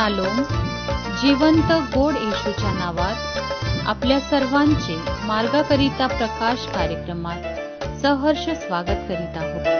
Shalom. जिवंत गोड येशूच्या नावात आपल्या सर्वांचे मार्गाकरिता प्रकाश कार्यक्रमात सहर्ष स्वागत करीत आहोत.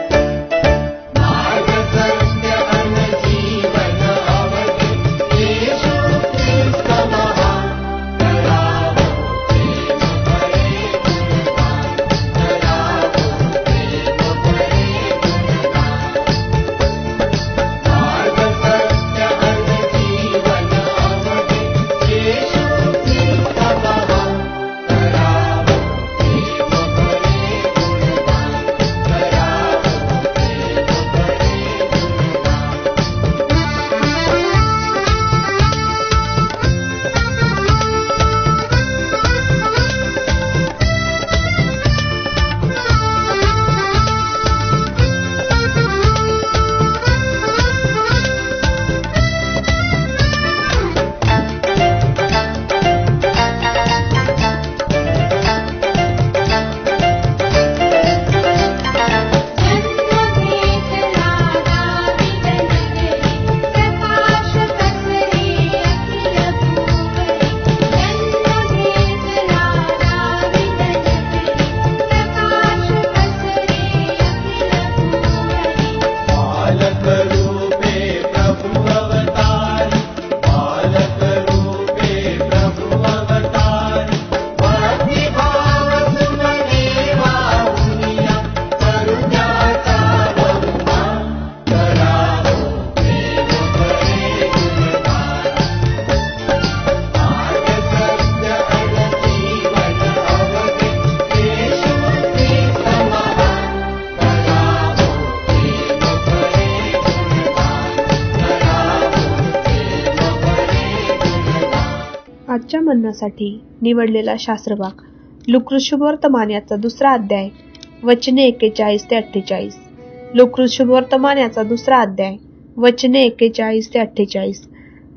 आजच्या मननासाठी निवडलेला शास्त्रभाग लूकाशुभवर्तमान याचा 2रा अध्याय वचने 41 ते 48. लूकाशुभवर्तमान याचा 2रा अध्याय वचने 41 ते 48.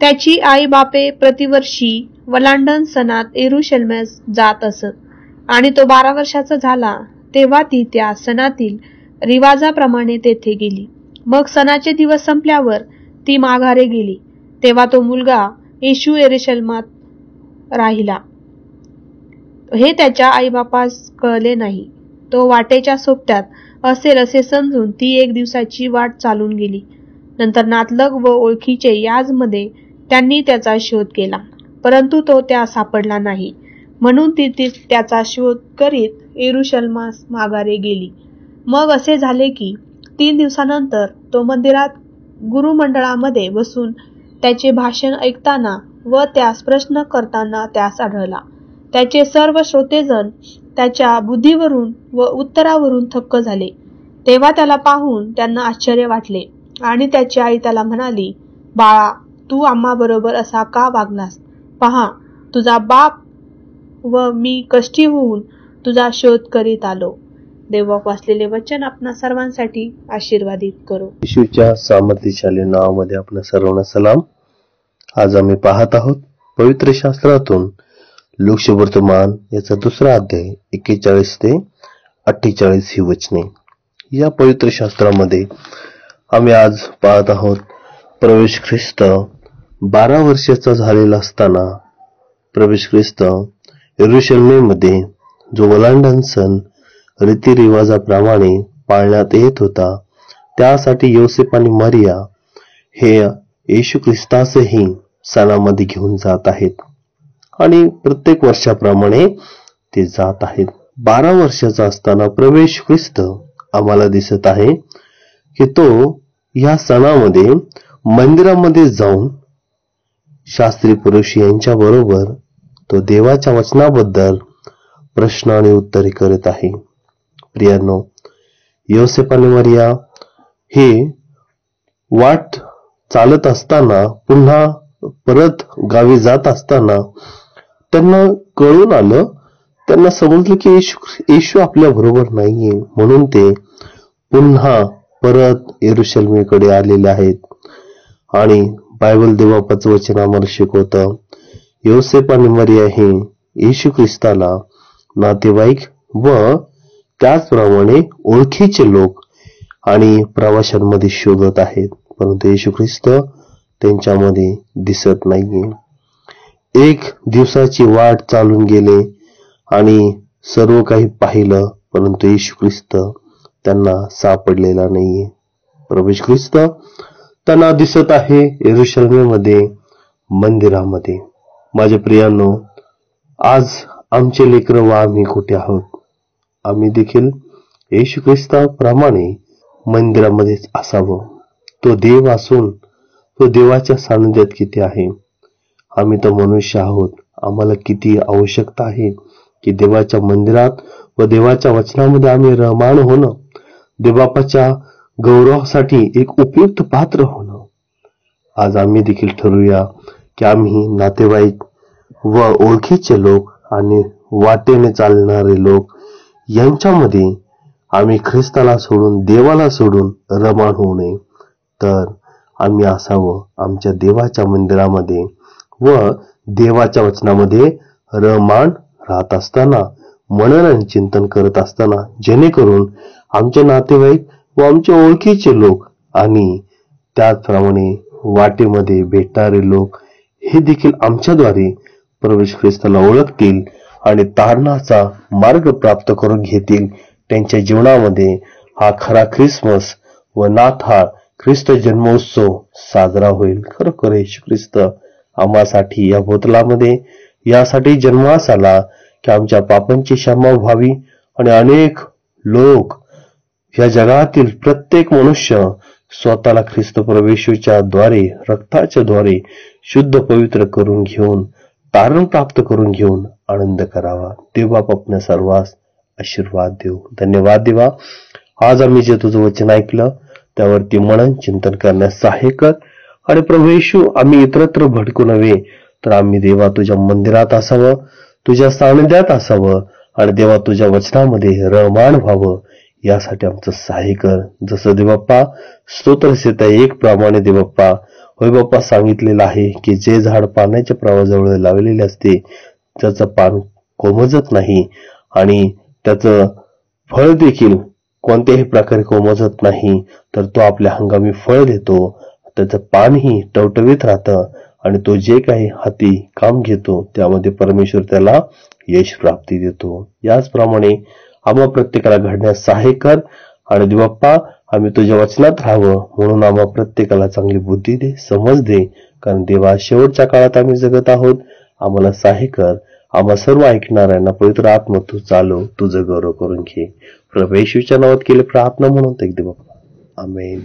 त्याची आई बापे प्रतिवर्षी वलांडण सणात येरुशलेमेस जात असत आणि तो 12 वर्षाचा झाला तेव्हा ती त्या सणातील रिवाजाप्रमाणे तेथे गेली. मग सणाचे दिवस संपल्यावर ती माघारे गेली. तेव्हा तो मुलगा येशू येरुशलेमात राहिला हे त्याच्या आईबापास कळले नाही. तो वाटेच्या सोबत्यात असेल असे समजून ती 1 दिवसाची वाट चालून गेली. नंतर नातलग व ओळखीचे याजमध्ये त्यांनी त्याचा शोध केला, परंतु तो त्या सापडला नाही. म्हणून ती त्याचा शोध करीत येरुशलेमास माघारे गेली. मग असे झाले की 3 दिवसानंतर तो मंदिरात गुरुमंडळामध्ये बसून त्याचे भाषण ऐकताना व त्यास प्रश्न करताना त्यास आढळला. त्याचे सर्व श्रोतेजण त्याच्या बुद्धीवरून व उत्तरावरून थक्क झाले. तेव्हा त्याला पाहून त्यांना आश्चर्य वाटले आणि त्याची आई त्याला म्हणाली, बाळा, तू आम्हाबरोबर असा का वागलास? पहा, तुझा बाप व मी कष्टी होऊन तुझा शोध करीत आलो. देववाक वाचलेले वचन आपणा सर्वांसाठी आशीर्वादित करो. येशूच्या सामर्थ्यशाली नावामध्ये आपणा सर्वांना सलाम. आज आम्ही पाहत आहोत पवित्र शास्त्रातून लूकाशुभवर्तमान याचा 2रा अध्याय 41 ते 48 ही वचने. या पवित्र शास्त्रामध्ये आम्ही आज पाहत आहोत प्रवेश ख्रिस्त 12 वर्षाचा झालेला असताना प्रवेश ख्रिस्त येरुशलेमेमध्ये जो वलांडण सण रीतिरिवाजाप्रमाणे पाळण्यात येत होता त्यासाठी योसेफ आणि मरिया हे येशू ख्रिस्तासही सणामध्ये घेऊन जात आहेत आणि प्रत्येक वर्षाप्रमाणे ते जात आहेत. 12 वर्षाचा असताना प्रवेश ख्रिस्त आम्हाला दिसत आहे की तो या सणामध्ये मंदिरामध्ये जाऊन शास्त्री पुरुष यांच्या बरोबर तो देवाच्या वचनाबद्दल प्रश्न आणि उत्तरे करत आहे. प्रियांनो, योसेफ आणि मरिया हे वाट चालत असताना पुन्हा परत गावी जात असताना त्यांना कळून आलं, त्यांना समजलं की येशू आपल्या बरोबर नाहीये. म्हणून ते पुन्हा परत येरुशलेमेकडे आलेले आहेत. आणि बायबल देवबापाचं वचन आम्हाला शिकवतं योसेफ आणि मरिया हे येशू ख्रिस्ताला नातेवाईक व त्याचप्रमाणे ओळखीचे लोक आणि प्रवाशांमध्ये शोधत आहेत. परंतु येशू ख्रिस्त त्यांच्यामध्ये दिसत नाहीये. एक दिवसाची वाट चालून गेले आणि सर्व काही पाहिलं, परंतु येशू ख्रिस्त त्यांना सापडलेला नाहीये. प्रभू येशू ख्रिस्त त्यांना दिसत आहे यरूशलेममध्ये, मंदिरामध्ये. माझ्या प्रियांनो, आज आमचे लेकरं व आम्ही कुठे आहोत? आम्ही देखील येशू ख्रिस्ताप्रमाणे मंदिरामध्येच असावं. तो देव असून तो देवाच्या सानिध्यात किती आहे. आम्ही तर मनुष्य आहोत. आम्हाला किती आवश्यकता आहे की देवाच्या मंदिरात व देवाच्या वचनामध्ये आम्ही रममाण होणं, देवबापाच्या गौरवासाठी एक उपयुक्त पात्र होणं. आज आम्ही देखील ठरवूया की आम्ही नातेवाईक व ओळखीचे लोक आणि वाटेने चालणारे लोक यांच्यामध्ये आम्ही ख्रिस्ताला सोडून, देवाला सोडून रममाण होऊ नये. तर आम्ही असावं आमच्या देवाच्या मंदिरामध्ये व देवाच्या वचनामध्ये रममाण राहत असताना, मनन चिंतन करत असताना, जेणेकरून आमचे नातेवाईक व आमचे ओळखीचे लोक आणि त्याचप्रमाणे वाटेमध्ये भेटणारे लोक हे देखील आमच्याद्वारे प्रवेश ख्रिस्ताला ओळखतील आणि तारणाचा मार्ग प्राप्त करून घेतील. त्यांच्या जीवनामध्ये हा खरा ख्रिसमस व नाताळ, ख्रिस्त जन्मोत्सव साजरा होईल. खरोखर येशू ख्रिस्त आम्हासाठी या भूतलामध्ये यासाठी जन्मास आला की आमच्या पापांची क्षमा व्हावी आणि अनेक लोक, या जगातील प्रत्येक मनुष्य स्वतःला ख्रिस्त प्रवेशूच्या द्वारे, रक्ताच्या द्वारे शुद्ध पवित्र करून घेऊन, तारण प्राप्त करून घेऊन आनंद करावा. देवबाप आपल्या सर्वांस आशीर्वाद देऊ. धन्यवाद देवा. आज आम्ही जे तुझं वचन ऐकलं त्यावरती मनन चिंतन करण्यास सहाय्य कर. आणि प्रभू येशू, आम्ही इतरत्र भटकू नव्हे, तर आम्ही देवा तुझ्या मंदिरात असावं, तुझ्या सानिध्यात असावं आणि देवा तुझ्या वचनामध्ये रममाण व्हावं. यासाठी आमचं सहाय्य कर. जसं देवबाप्पा स्तोत्रसहिता एक प्रमाणे देवबाप्पा, होय बाप्पा, सांगितलेलं आहे की जे झाड पाण्याच्या प्रवाहाजवळ लावलेले असते, त्याचं पान कोमजत नाही आणि त्याचं फळ देखील कोणत्याही प्रकारे कोमजत नाही, तर तो आपल्या हंगामी फळ देतो. त्याचं पानही टवटवीत राहतं आणि तो जे काही हाती काम घेतो त्यामध्ये परमेश्वर त्याला यश प्राप्ती देतो. याचप्रमाणे आम्हा प्रत्येकाला घडण्यास सहाय्य कर. आणि देवबाप्पा, आम्ही तुझ्या वचनात राहावं म्हणून आम्हा प्रत्येकाला चांगली बुद्धी दे, समज दे. कारण देवा, शेवटच्या काळात आम्ही जगत आहोत. आम्हाला सहाय्य कर. आम्हा सर्व ऐकणाऱ्यांना पवित्र आत्मा तू चालव, तुझं गौरव करून घे. प्रभू येशूच्या नावात केले प्रार्थना म्हणून ते देवबाप्पा, आमेन.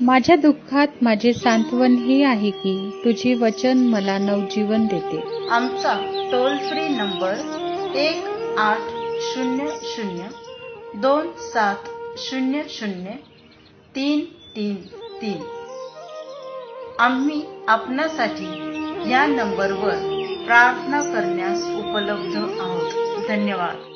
माझ्या दुःखात माझे सांत्वन हे आहे की तुझे वचन मला नवजीवन देते. आमचा टोल फ्री नंबर 1-800-2700-333. आम्ही आपणासाठी या नंबरवर प्रार्थना करण्यास उपलब्ध आहोत. धन्यवाद.